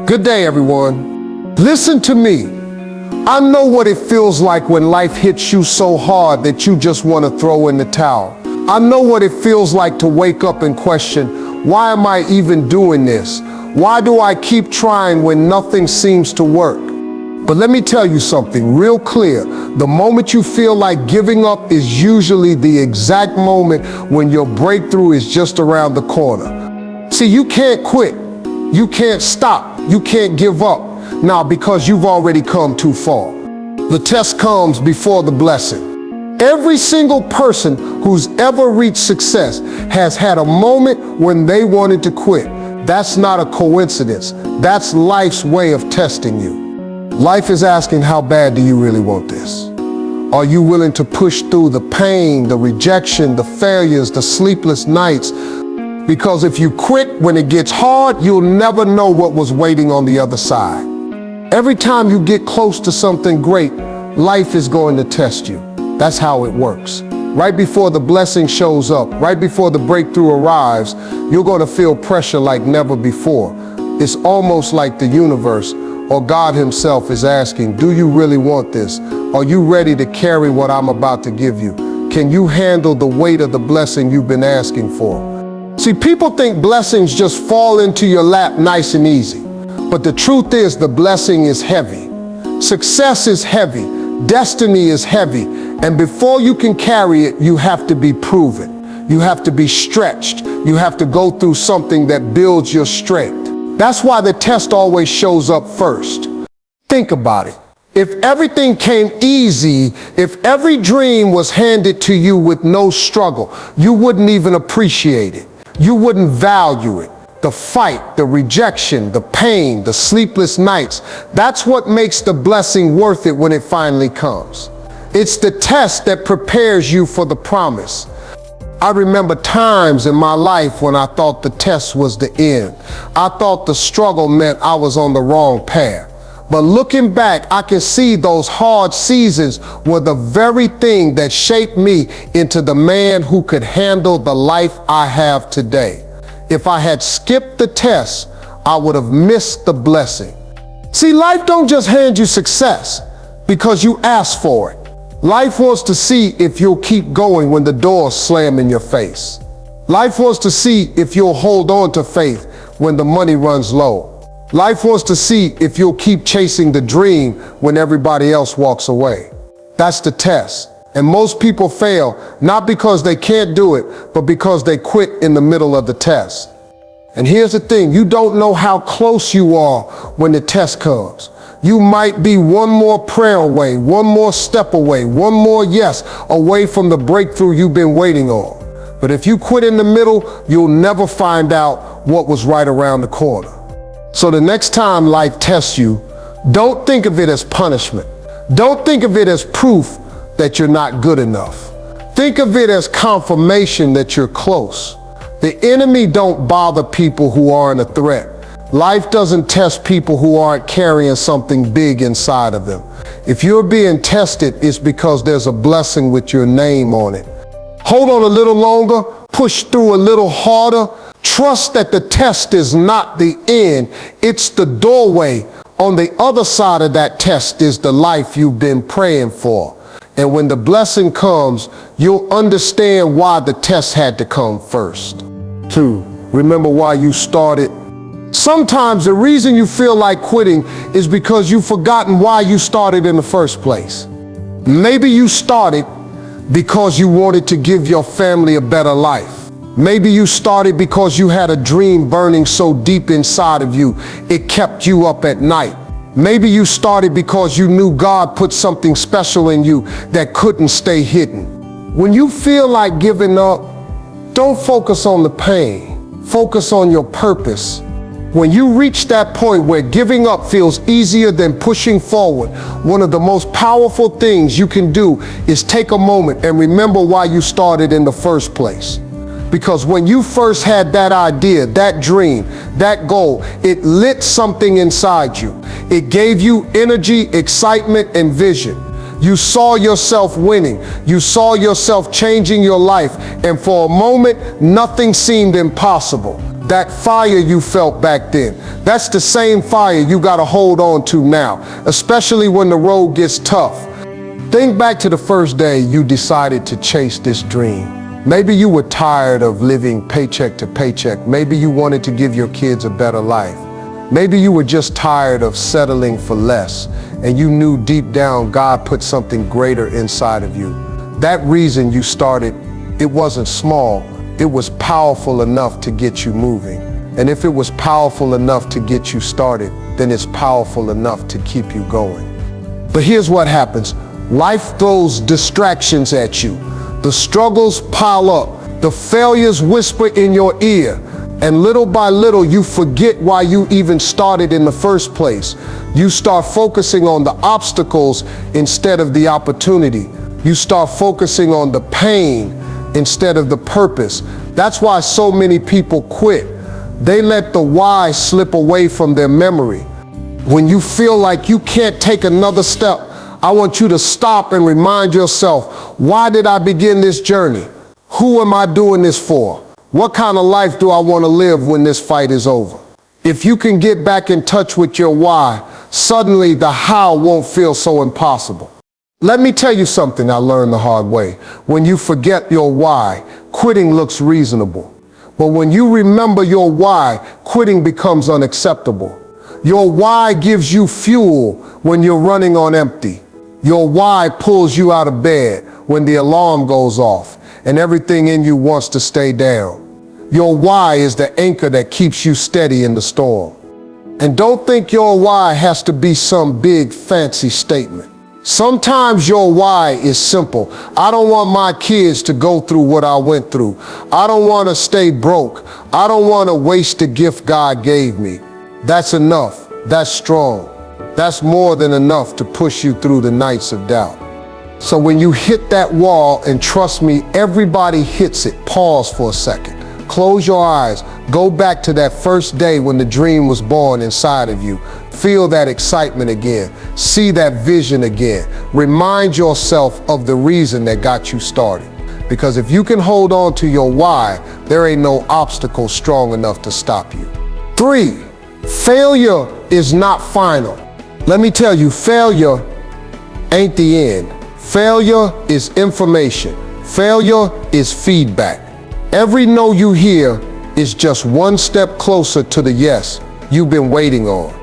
Good day, everyone. Listen to me. I know what it feels like when life hits you so hard that you just want to throw in the towel. I know what it feels like to wake up and question, why am I even doing this? Why do I keep trying when nothing seems to work? But let me tell you something real clear. The moment you feel like giving up is usually the exact moment when your breakthrough is just around the corner. See, you can't quit. You can't stop. You can't give up. Now, because you've already come too far. The test comes before the blessing. Every single person who's ever reached success has had a moment when they wanted to quit. That's not a coincidence. That's life's way of testing you. Life is asking, how bad do you really want this? Are you willing to push through the pain, the rejection, the failures, the sleepless nights? Because if you quit when it gets hard, you'll never know what was waiting on the other side. Every time you get close to something great, life is going to test you. That's how it works. Right before the blessing shows up, right before the breakthrough arrives, you're going to feel pressure like never before. It's almost like the universe or God himself is asking, do you really want this? Are you ready to carry what I'm about to give you? Can you handle the weight of the blessing you've been asking for? See, people think blessings just fall into your lap nice and easy. But the truth is, the blessing is heavy. Success is heavy. Destiny is heavy. And before you can carry it, you have to be proven. You have to be stretched. You have to go through something that builds your strength. That's why the test always shows up first. Think about it. If everything came easy, if every dream was handed to you with no struggle, you wouldn't even appreciate it. You wouldn't value it. The fight, the rejection, the pain, the sleepless nights, that's what makes the blessing worth it when it finally comes. It's the test that prepares you for the promise. I remember times in my life when I thought the test was the end. I thought the struggle meant I was on the wrong path. But looking back, I can see those hard seasons were the very thing that shaped me into the man who could handle the life I have today. If I had skipped the test, I would have missed the blessing. See, life don't just hand you success because you asked for it. Life wants to see if you'll keep going when the doors slam in your face. Life wants to see if you'll hold on to faith when the money runs low. Life wants to see if you'll keep chasing the dream when everybody else walks away. That's the test. And most people fail, not because they can't do it, but because they quit in the middle of the test. And here's the thing, you don't know how close you are when the test comes. You might be one more prayer away, one more step away, one more yes away from the breakthrough you've been waiting on. But if you quit in the middle, you'll never find out what was right around the corner. So the next time life tests you, don't think of it as punishment. Don't think of it as proof that you're not good enough. Think of it as confirmation that you're close. The enemy don't bother people who aren't a threat. Life doesn't test people who aren't carrying something big inside of them. If you're being tested, it's because there's a blessing with your name on it. Hold on a little longer, push through a little harder. Trust that the test is not the end, it's the doorway. On the other side of that test is the life you've been praying for. And when the blessing comes, you'll understand why the test had to come first. 2, remember why you started. Sometimes the reason you feel like quitting is because you've forgotten why you started in the first place. Maybe you started because you wanted to give your family a better life. Maybe you started because you had a dream burning so deep inside of you, it kept you up at night. Maybe you started because you knew God put something special in you that couldn't stay hidden. When you feel like giving up, don't focus on the pain. Focus on your purpose. When you reach that point where giving up feels easier than pushing forward, one of the most powerful things you can do is take a moment and remember why you started in the first place. Because when you first had that idea, that dream, that goal, it lit something inside you. It gave you energy, excitement, and vision. You saw yourself winning. You saw yourself changing your life. And for a moment, nothing seemed impossible. That fire you felt back then, that's the same fire you got to hold on to now, especially when the road gets tough. Think back to the first day you decided to chase this dream. Maybe you were tired of living paycheck to paycheck. Maybe you wanted to give your kids a better life. Maybe you were just tired of settling for less, and you knew deep down God put something greater inside of you. That reason you started, it wasn't small, it was powerful enough to get you moving. And if it was powerful enough to get you started, then it's powerful enough to keep you going. But here's what happens. Life throws distractions at you. The struggles pile up. The failures whisper in your ear. And little by little, you forget why you even started in the first place. You start focusing on the obstacles instead of the opportunity. You start focusing on the pain instead of the purpose. That's why so many people quit. They let the why slip away from their memory. When you feel like you can't take another step, I want you to stop and remind yourself, why did I begin this journey? Who am I doing this for? What kind of life do I want to live when this fight is over? If you can get back in touch with your why, suddenly the how won't feel so impossible. Let me tell you something I learned the hard way. When you forget your why, quitting looks reasonable. But when you remember your why, quitting becomes unacceptable. Your why gives you fuel when you're running on empty. Your why pulls you out of bed when the alarm goes off and everything in you wants to stay down. Your why is the anchor that keeps you steady in the storm. And don't think your why has to be some big fancy statement. Sometimes your why is simple. I don't want my kids to go through what I went through. I don't want to stay broke. I don't want to waste the gift God gave me. That's enough. That's strong. That's more than enough to push you through the nights of doubt. So when you hit that wall, and trust me, everybody hits it, pause for a second. Close your eyes. Go back to that first day when the dream was born inside of you. Feel that excitement again. See that vision again. Remind yourself of the reason that got you started. Because if you can hold on to your why, there ain't no obstacle strong enough to stop you. 3, failure is not final. Let me tell you, failure ain't the end. Failure is information. Failure is feedback. Every no you hear is just one step closer to the yes you've been waiting on.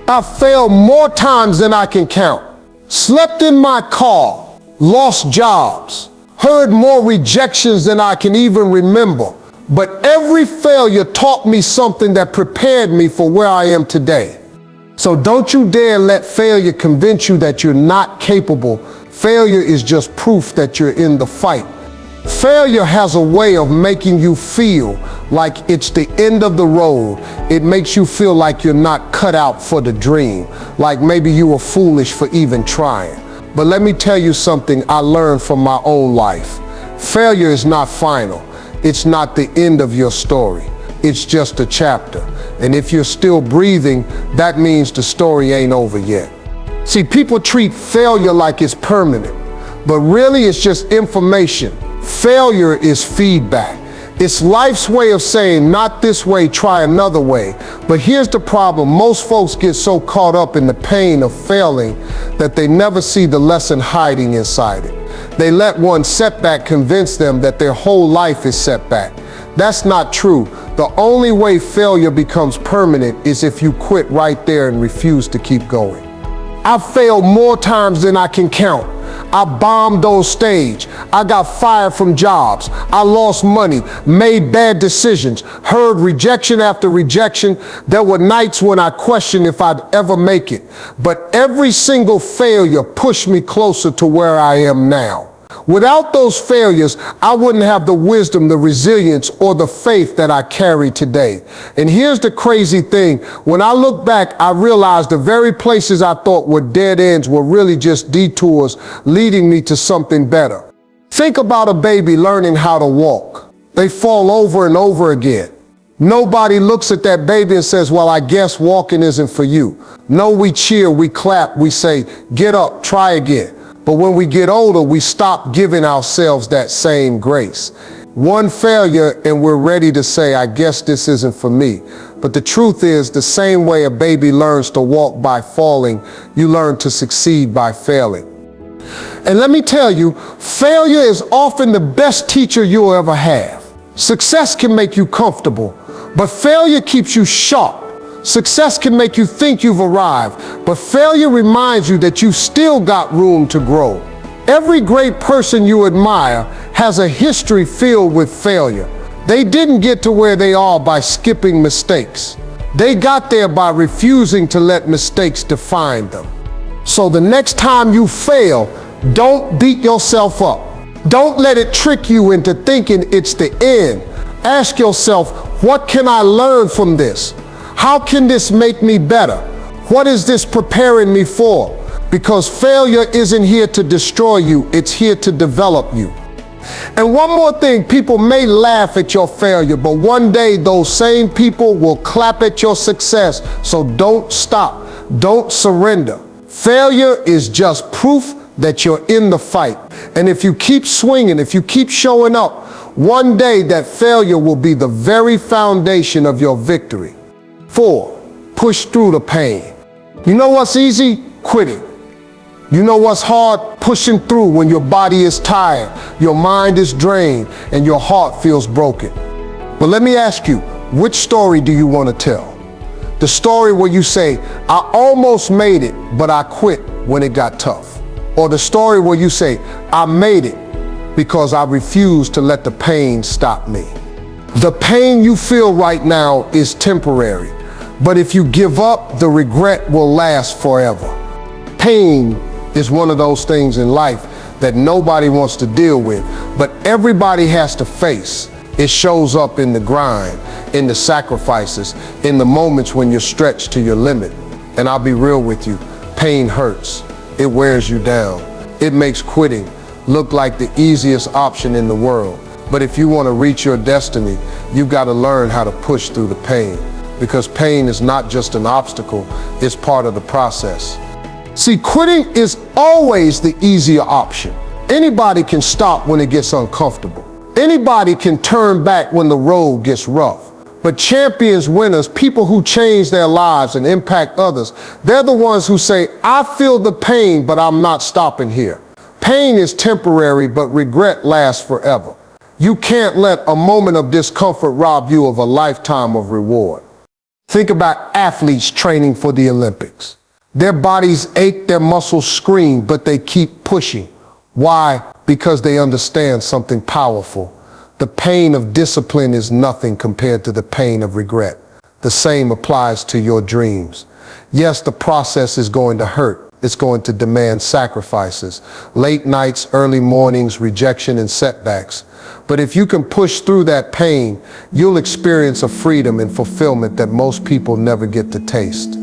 I've failed more times than I can count. Slept in my car, lost jobs, heard more rejections than I can even remember. But every failure taught me something that prepared me for where I am today. So don't you dare let failure convince you that you're not capable. Failure is just proof that you're in the fight. Failure has a way of making you feel like it's the end of the road. It makes you feel like you're not cut out for the dream, like maybe you were foolish for even trying. But let me tell you something I learned from my own life. Failure is not final. It's not the end of your story. It's just a chapter. And if you're still breathing, that means the story ain't over yet. See, people treat failure like it's permanent, but really it's just information. Failure is feedback. It's life's way of saying, not this way, try another way. But here's the problem. Most folks get so caught up in the pain of failing that they never see the lesson hiding inside it. They let one setback convince them that their whole life is setback. That's not true. The only way failure becomes permanent is if you quit right there and refuse to keep going. I've failed more times than I can count. I bombed on stage. I got fired from jobs. I lost money, made bad decisions, heard rejection after rejection. There were nights when I questioned if I'd ever make it. But every single failure pushed me closer to where I am now. Without those failures, I wouldn't have the wisdom, the resilience, or the faith that I carry today. And here's the crazy thing. When I look back, I realized the very places I thought were dead ends were really just detours leading me to something better. Think about a baby learning how to walk. They fall over and over again. Nobody looks at that baby and says, well, I guess walking isn't for you. No, we cheer, we clap, we say, get up, try again. But when we get older, we stop giving ourselves that same grace. One failure and we're ready to say, I guess this isn't for me. But the truth is, the same way a baby learns to walk by falling, you learn to succeed by failing. And let me tell you, failure is often the best teacher you'll ever have. Success can make you comfortable, but failure keeps you sharp. Success can make you think you've arrived, but failure reminds you that you've still got room to grow. Every great person you admire has a history filled with failure. They didn't get to where they are by skipping mistakes. They got there by refusing to let mistakes define them. So the next time you fail, don't beat yourself up. Don't let it trick you into thinking it's the end. Ask yourself, what can I learn from this? How can this make me better? What is this preparing me for? Because failure isn't here to destroy you, it's here to develop you. And one more thing, people may laugh at your failure, but one day those same people will clap at your success. So don't stop, don't surrender. Failure is just proof that you're in the fight. And if you keep swinging, if you keep showing up, one day that failure will be the very foundation of your victory. 4, push through the pain. You know what's easy? Quitting. You know what's hard? Pushing through when your body is tired, your mind is drained, and your heart feels broken. But let me ask you, which story do you want to tell? The story where you say, I almost made it, but I quit when it got tough. Or the story where you say, I made it because I refused to let the pain stop me. The pain you feel right now is temporary, but if you give up, the regret will last forever. Pain is one of those things in life that nobody wants to deal with, but everybody has to face. It shows up in the grind, in the sacrifices, in the moments when you're stretched to your limit. And I'll be real with you, pain hurts. It wears you down. It makes quitting look like the easiest option in the world. But if you want to reach your destiny, you've got to learn how to push through the pain. Because pain is not just an obstacle, it's part of the process. See, quitting is always the easier option. Anybody can stop when it gets uncomfortable. Anybody can turn back when the road gets rough. But champions, winners, people who change their lives and impact others, they're the ones who say, I feel the pain, but I'm not stopping here. Pain is temporary, but regret lasts forever. You can't let a moment of discomfort rob you of a lifetime of reward. Think about athletes training for the Olympics. Their bodies ache, their muscles scream, but they keep pushing. Why? Because they understand something powerful. The pain of discipline is nothing compared to the pain of regret. The same applies to your dreams. Yes, the process is going to hurt. It's going to demand sacrifices, late nights, early mornings, rejection, and setbacks. But if you can push through that pain, you'll experience a freedom and fulfillment that most people never get to taste.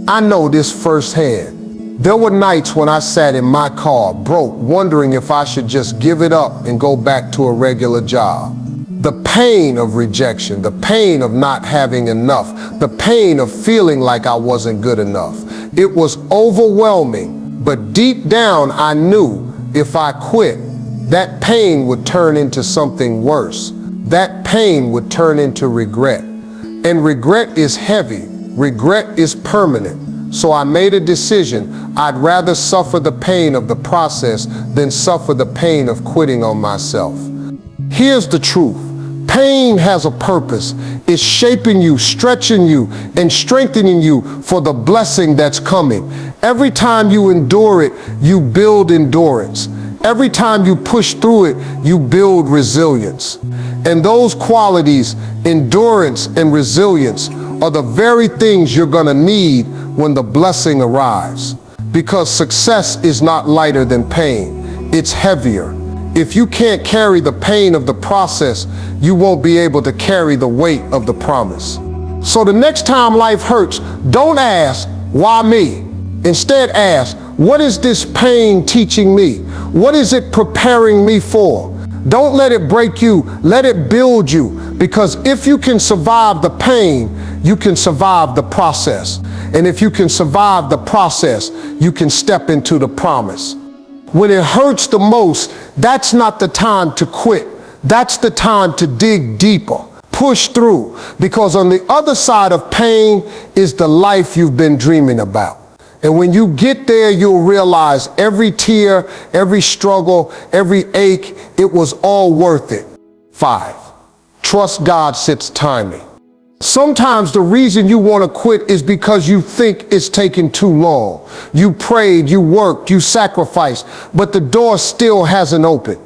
I know this firsthand. There were nights when I sat in my car, broke, wondering if I should just give it up and go back to a regular job. The pain of rejection, the pain of not having enough, the pain of feeling like I wasn't good enough. It was overwhelming, but deep down I knew if I quit, that pain would turn into something worse. That pain would turn into regret. And regret is heavy. Regret is permanent. So I made a decision. I'd rather suffer the pain of the process than suffer the pain of quitting on myself. Here's the truth. Pain has a purpose. It's shaping you, stretching you, and strengthening you for the blessing that's coming. Every time you endure it, you build endurance. Every time you push through it, you build resilience. And those qualities, endurance and resilience, are the very things you're gonna need when the blessing arrives. Because success is not lighter than pain, it's heavier. If you can't carry the pain of the process, you won't be able to carry the weight of the promise. So the next time life hurts, don't ask, why me? Instead ask, what is this pain teaching me? What is it preparing me for? Don't let it break you, let it build you. Because if you can survive the pain, you can survive the process. And if you can survive the process, you can step into the promise. When it hurts the most, that's not the time to quit. That's the time to dig deeper, push through, because on the other side of pain is the life you've been dreaming about. And when you get there, you'll realize every tear, every struggle, every ache, it was all worth it. 5, trust God's timing. Sometimes the reason you want to quit is because you think it's taking too long. You prayed, you worked, you sacrificed, but the door still hasn't opened.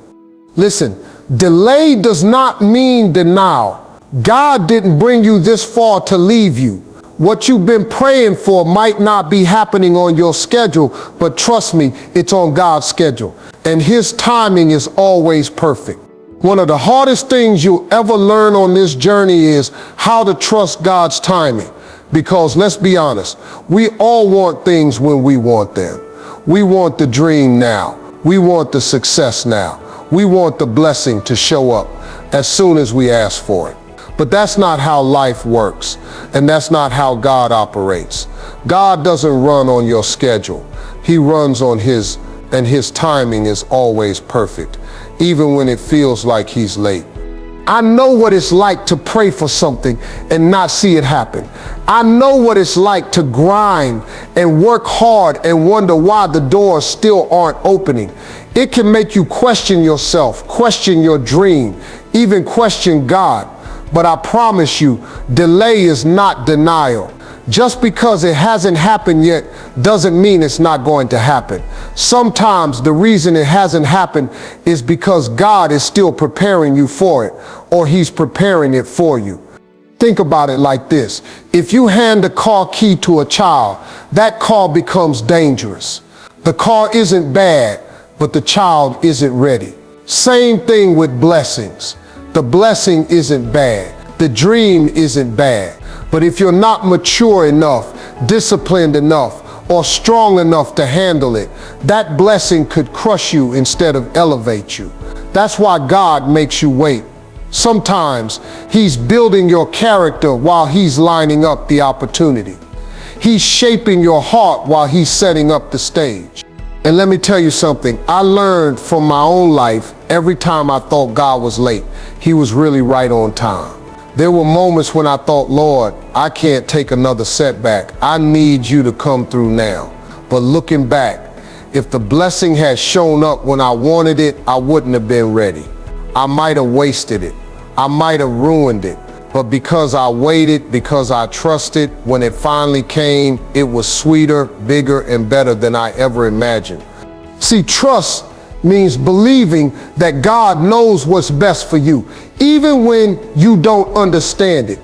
Listen, delay does not mean denial. God didn't bring you this far to leave you. What you've been praying for might not be happening on your schedule, but trust me, it's on God's schedule. And His timing is always perfect. One of the hardest things you'll ever learn on this journey is how to trust God's timing. Because let's be honest, we all want things when we want them. We want the dream now. We want the success now. We want the blessing to show up as soon as we ask for it. But that's not how life works, and that's not how God operates. God doesn't run on your schedule. He runs on His, and His timing is always perfect, even when it feels like He's late. I know what it's like to pray for something and not see it happen. I know what it's like to grind and work hard and wonder why the doors still aren't opening. It can make you question yourself, question your dream, even question God. But I promise you, delay is not denial. Just because it hasn't happened yet doesn't mean it's not going to happen. Sometimes the reason it hasn't happened is because God is still preparing you for it, or He's preparing it for you. Think about it like this. If you hand a car key to a child, that car becomes dangerous. The car isn't bad, but the child isn't ready. Same thing with blessings. The blessing isn't bad. The dream isn't bad. But if you're not mature enough, disciplined enough, or strong enough to handle it, that blessing could crush you instead of elevate you. That's why God makes you wait. Sometimes He's building your character while He's lining up the opportunity. He's shaping your heart while He's setting up the stage. And let me tell you something, I learned from my own life, every time I thought God was late, He was really right on time. There were moments when I thought, Lord, I can't take another setback. I need you to come through now. But looking back, if the blessing had shown up when I wanted it, I wouldn't have been ready. I might have wasted it. I might have ruined it. But because I waited, because I trusted, when it finally came, it was sweeter, bigger, and better than I ever imagined. See, trust means believing that God knows what's best for you, even when you don't understand it.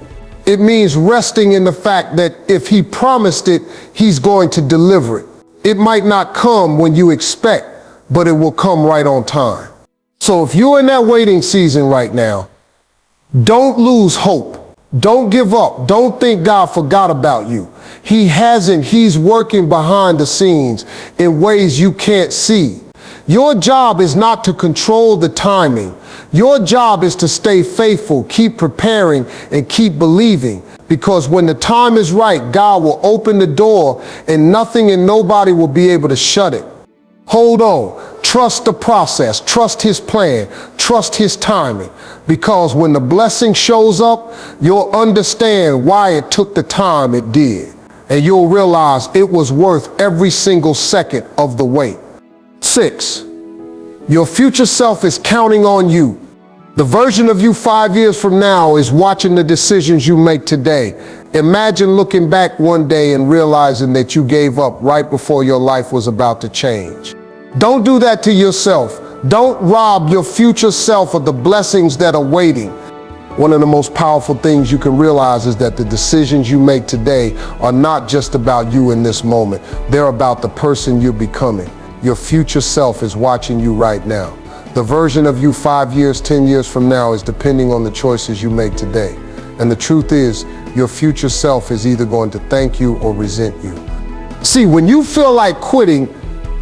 It means resting in the fact that if He promised it, He's going to deliver it. It might not come when you expect, but it will come right on time. So if you're in that waiting season right now, don't lose hope. Don't give up. Don't think God forgot about you. He hasn't. He's working behind the scenes in ways you can't see. Your job is not to control the timing. Your job is to stay faithful, keep preparing, and keep believing. Because when the time is right, God will open the door and nothing and nobody will be able to shut it. Hold on. Trust the process. Trust His plan. Trust His timing. Because when the blessing shows up, you'll understand why it took the time it did. And you'll realize it was worth every single second of the wait. 6, your future self is counting on you. The version of you 5 years from now is watching the decisions you make today. Imagine looking back one day and realizing that you gave up right before your life was about to change. Don't do that to yourself. Don't rob your future self of the blessings that are waiting. One of the most powerful things you can realize is that the decisions you make today are not just about you in this moment. They're about the person you're becoming. Your future self is watching you right now. The version of you 5 years, 10 years from now is depending on the choices you make today. And the truth is, your future self is either going to thank you or resent you. See, when you feel like quitting,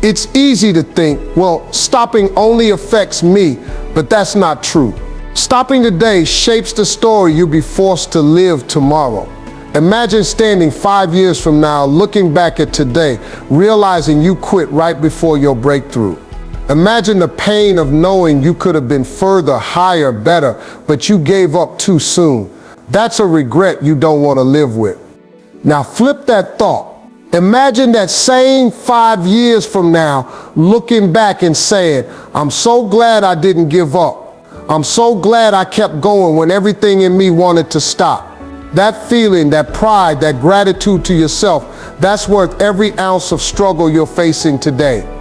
it's easy to think, well, stopping only affects me, but that's not true. Stopping today shapes the story you'll be forced to live tomorrow. Imagine standing 5 years from now, looking back at today, realizing you quit right before your breakthrough. Imagine the pain of knowing you could have been further, higher, better, but you gave up too soon. That's a regret you don't want to live with. Now flip that thought. Imagine that same 5 years from now, looking back and saying, I'm so glad I didn't give up. I'm so glad I kept going when everything in me wanted to stop. That feeling, that pride, that gratitude to yourself, that's worth every ounce of struggle you're facing today.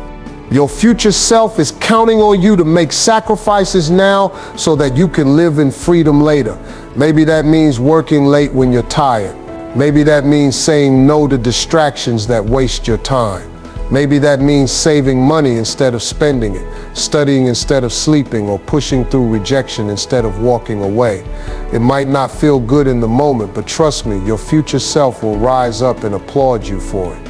Your future self is counting on you to make sacrifices now so that you can live in freedom later. Maybe that means working late when you're tired. Maybe that means saying no to distractions that waste your time. Maybe that means saving money instead of spending it, studying instead of sleeping, or pushing through rejection instead of walking away. It might not feel good in the moment, but trust me, your future self will rise up and applaud you for it.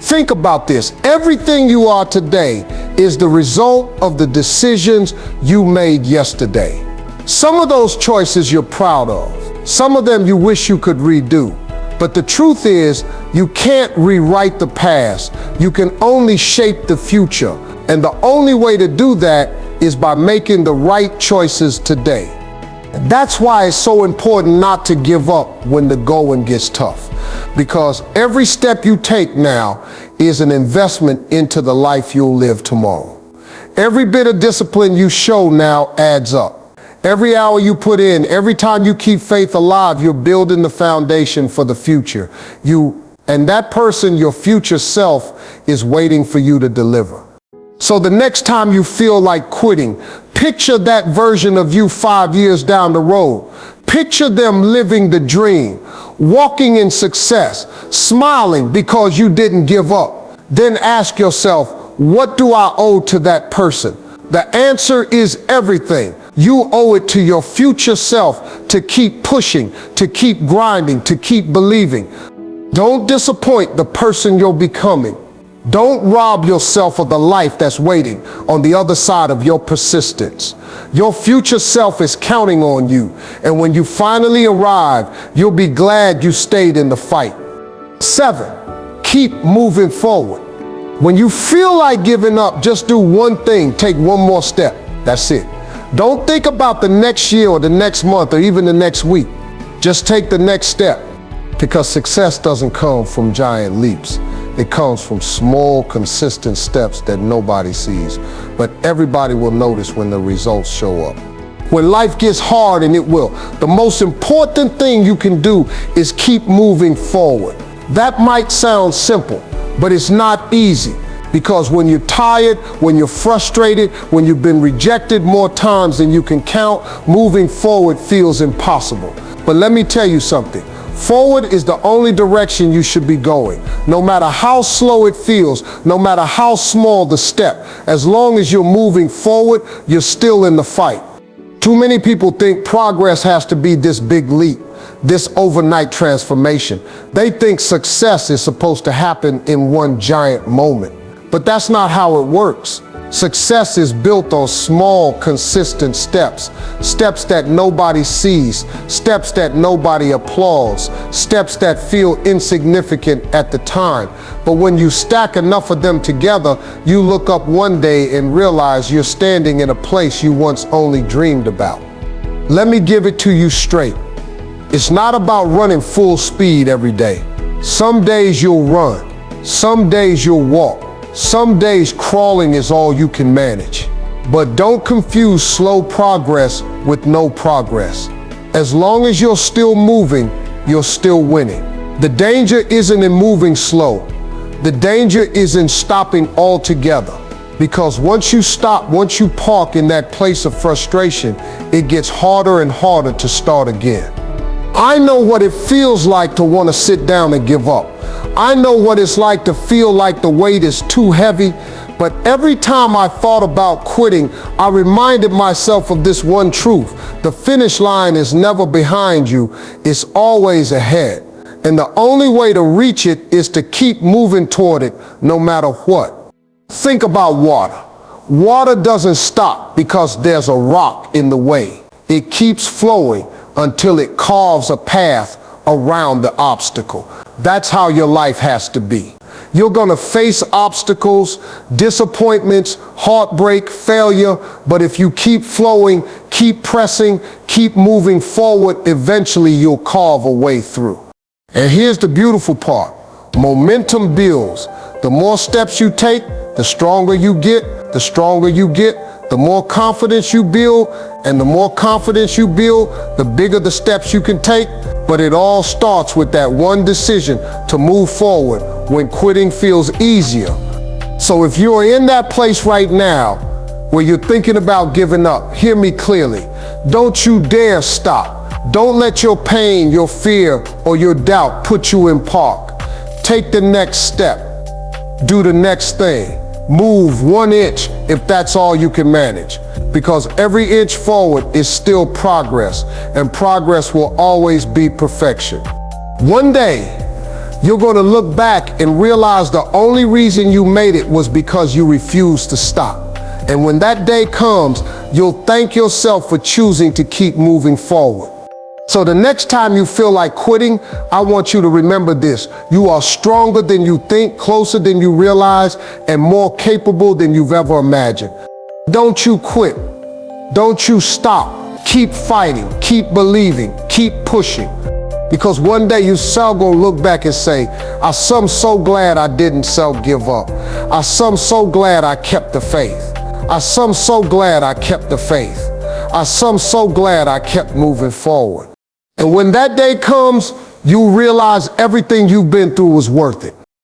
Think about this. Everything you are today is the result of the decisions you made yesterday. Some of those choices you're proud of. Some of them you wish you could redo. But the truth is, you can't rewrite the past. You can only shape the future. And the only way to do that is by making the right choices today. That's why it's so important not to give up when the going gets tough. Because every step you take now is an investment into the life you'll live tomorrow. Every bit of discipline you show now adds up. Every hour you put in, every time you keep faith alive, you're building the foundation for the future. And that person, your future self, is waiting for you to deliver. So the next time you feel like quitting, picture that version of you 5 years down the road. Picture them living the dream, walking in success, smiling because you didn't give up. Then ask yourself, what do I owe to that person? The answer is everything. You owe it to your future self to keep pushing, to keep grinding, to keep believing. Don't disappoint the person you're becoming. Don't rob yourself of the life that's waiting on the other side of your persistence. Your future self is counting on you, and when you finally arrive, you'll be glad you stayed in the fight. 7, keep moving forward. When you feel like giving up, just do one thing, take one more step. That's it. Don't think about the next year or the next month or even the next week. Just take the next step, because success doesn't come from giant leaps. It comes from small, consistent steps that nobody sees, but everybody will notice when the results show up. When life gets hard, and it will, the most important thing you can do is keep moving forward. That might sound simple, but it's not easy, because when you're tired, when you're frustrated, when you've been rejected more times than you can count, moving forward feels impossible. But let me tell you something. Forward is the only direction you should be going. No matter how slow it feels, no matter how small the step, as long as you're moving forward, you're still in the fight. Too many people think progress has to be this big leap, this overnight transformation. They think success is supposed to happen in one giant moment. But that's not how it works. Success is built on small, consistent steps. Steps that nobody sees, steps that nobody applauds, steps that feel insignificant at the time. But when you stack enough of them together, you look up one day and realize you're standing in a place you once only dreamed about. Let me give it to you straight. It's not about running full speed every day. Some days you'll run, some days you'll walk. Some days crawling is all you can manage. But don't confuse slow progress with no progress. As long as you're still moving, you're still winning. The danger isn't in moving slow. The danger is in stopping altogether. Because once you stop, once you park in that place of frustration, it gets harder and harder to start again. I know what it feels like to want to sit down and give up. I know what it's like to feel like the weight is too heavy, but every time I thought about quitting, I reminded myself of this one truth. The finish line is never behind you, it's always ahead. And the only way to reach it is to keep moving toward it, no matter what. Think about water. Water doesn't stop because there's a rock in the way. It keeps flowing until it carves a path around the obstacle. That's how your life has to be. You're gonna face obstacles, disappointments, heartbreak, failure, but if you keep flowing, keep pressing, keep moving forward, eventually you'll carve a way through. And here's the beautiful part. Momentum builds. The more steps you take, the stronger you get, the stronger you get, the more confidence you build, and the more confidence you build, the bigger the steps you can take. But it all starts with that one decision to move forward when quitting feels easier. So if you're in that place right now where you're thinking about giving up, hear me clearly. Don't you dare stop. Don't let your pain, your fear, or your doubt put you in park. Take the next step. Do the next thing. Move 1 inch if that's all you can manage. Because every inch forward is still progress, and progress will always be perfection. One day, you're going to look back and realize the only reason you made it was because you refused to stop. And when that day comes, you'll thank yourself for choosing to keep moving forward. So the next time you feel like quitting, I want you to remember this. You are stronger than you think, closer than you realize, and more capable than you've ever imagined. Don't you quit. Don't you stop. Keep fighting, keep believing, keep pushing. Because one day you're gonna look back and say, I'm so glad I didn't give up. I'm so glad I kept the faith. I'm so glad I kept the faith. I'm so glad I kept moving forward. And when that day comes, you realize everything you've been through was worth it.